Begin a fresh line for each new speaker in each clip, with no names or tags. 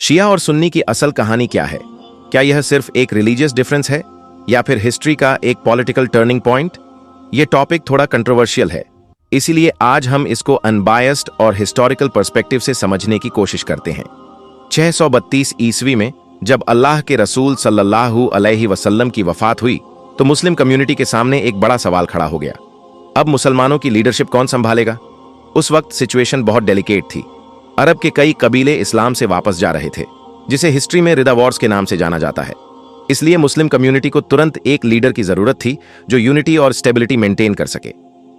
शिया और सुन्नी की असल कहानी क्या है? क्या यह सिर्फ एक रिलीजियस डिफरेंस है या फिर हिस्ट्री का एक पॉलिटिकल टर्निंग पॉइंट? यह टॉपिक थोड़ा कंट्रोवर्शियल है, इसीलिए आज हम इसको अनबायस्ड और हिस्टोरिकल पर्सपेक्टिव से समझने की कोशिश करते हैं। 632 ईस्वी में जब अल्लाह के रसूल सल्लल्लाहु अलैहि वसल्लम की वफात हुई तो मुस्लिम कम्युनिटी के सामने एक बड़ा सवाल खड़ा हो गया। अब मुसलमानों की लीडरशिप कौन संभालेगा? उस वक्त सिचुएशन बहुत डेलिकेट थी। अरब के कई कबीले इस्लाम से वापस जा रहे थे, जिसे हिस्ट्री में रिदा वॉर्स के नाम से जाना जाता है। इसलिए मुस्लिम कम्युनिटी को तुरंत एक लीडर की जरूरत थी जो यूनिटी और स्टेबिलिटी मेंटेन कर सके।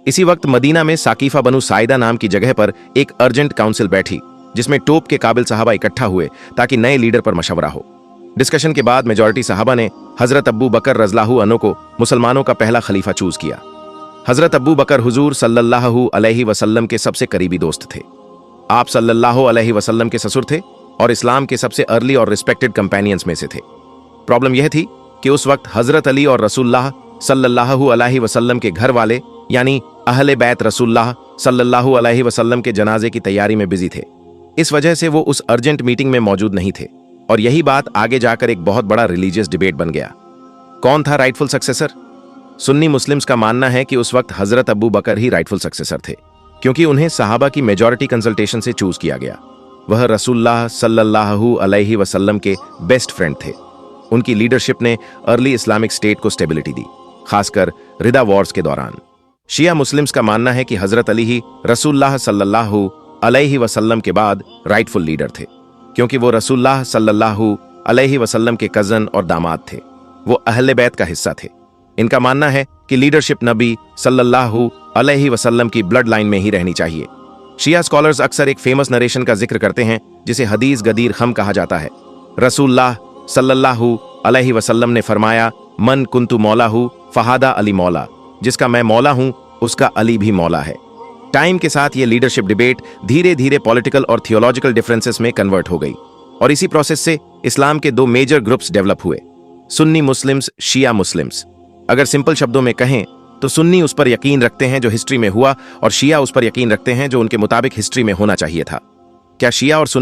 इसी वक्त मदीना में साकीफा बनु साइदा नाम की जगह पर एक अर्जेंट काउंसिल बैठी, जिसमें टोप के काबिल सहाबा इकट्ठा हुए ताकि नए लीडर पर मशवरा हो। डिस्कशन के बाद मेजॉरिटी सहाबा ने हजरत अब्बू बकर रज़ियल्लाहु अन्हु को मुसलमानों का पहला खलीफा चूज किया। हजरत अब्बू बकर हुजूर सल्लल्लाहु अलैहि वसल्लम के सबसे करीबी दोस्त थे। आप सल्लल्लाहु अलैहि वसल्लम के ससुर थे और इस्लाम के सबसे अर्ली और रिस्पेक्टेड कंपेनियंस में से थे। प्रॉब्लम यह थी कि उस वक्त हजरत अली और रसूलुल्लाह सल्लल्लाहु अलैहि वसल्लम के घर वाले यानी अहले बैत रसूलुल्लाह सल्लल्लाहु अलैहि वसल्लम के जनाजे की तैयारी में बिजी थे। इस वजह से वो उस अर्जेंट मीटिंग में मौजूद नहीं थे और यही बात आगे जाकर एक बहुत बड़ा रिलीजियस डिबेट बन गया। कौन था राइटफुल सक्सेसर? सुन्नी मुस्लिम्स का मानना है कि उस वक्त हजरत अबू बकर ही राइटफुल सक्सेसर थे, क्योंकि उन्हें सहाबा की मेजॉरिटी कंसल्टेशन से चूज किया गया। वह रसूलुल्लाह सल्लल्लाहु अलैहि वसल्लम के बेस्ट फ्रेंड थे। उनकी लीडरशिप ने अर्ली इस्लामिक स्टेट को स्टेबिलिटी दी, खासकर रिदा वॉर्स के दौरान। शिया मुस्लिम्स का मानना है कि हजरत अली ही रसूलुल्लाह सल्लल्लाहु अलैहि वसल्लम के बाद राइटफुल लीडर थे, क्योंकि वो रसूलुल्लाह सल्लल्लाहु अलैहि वसल्लम के कजन और दामाद थे। वो अहले बैत का हिस्सा थे। इनका मानना है कि लीडरशिप नबी सल्लल्लाहु अलैहि वसल्लम की ब्लड लाइन में ही रहनी चाहिए। शिया स्कॉलर्स अक्सर एक फेमस नरेशन का जिक्र करते हैं जिसे हदीस गदीर खम कहा जाता है। रसूलुल्लाह सल्लल्लाहु अलैहि वसल्लम ने फरमाया, मन कुंतु मौलाहु फहादा अली मौला, जिसका मैं मौला हूं उसका अली भी मौला है। टाइम के साथ ये लीडरशिप डिबेट धीरे धीरे पॉलिटिकल और थियोलॉजिकल डिफरेंसेस में कन्वर्ट हो गई और इसी प्रोसेस से इस्लाम के दो मेजर ग्रुप्स डेवलप हुए, सुन्नी मुस्लिम्स, शिया मुस्लिम्स। अगर सिंपल शब्दों में कहें तो सुन्नी उस पर यकीन रखते हैं जो हिस्ट्री में हुआ और शिया उस पर यकीन रखते हैं जो उनके मुताबिक हिस्ट्री में होना चाहिए था। क्या शिया और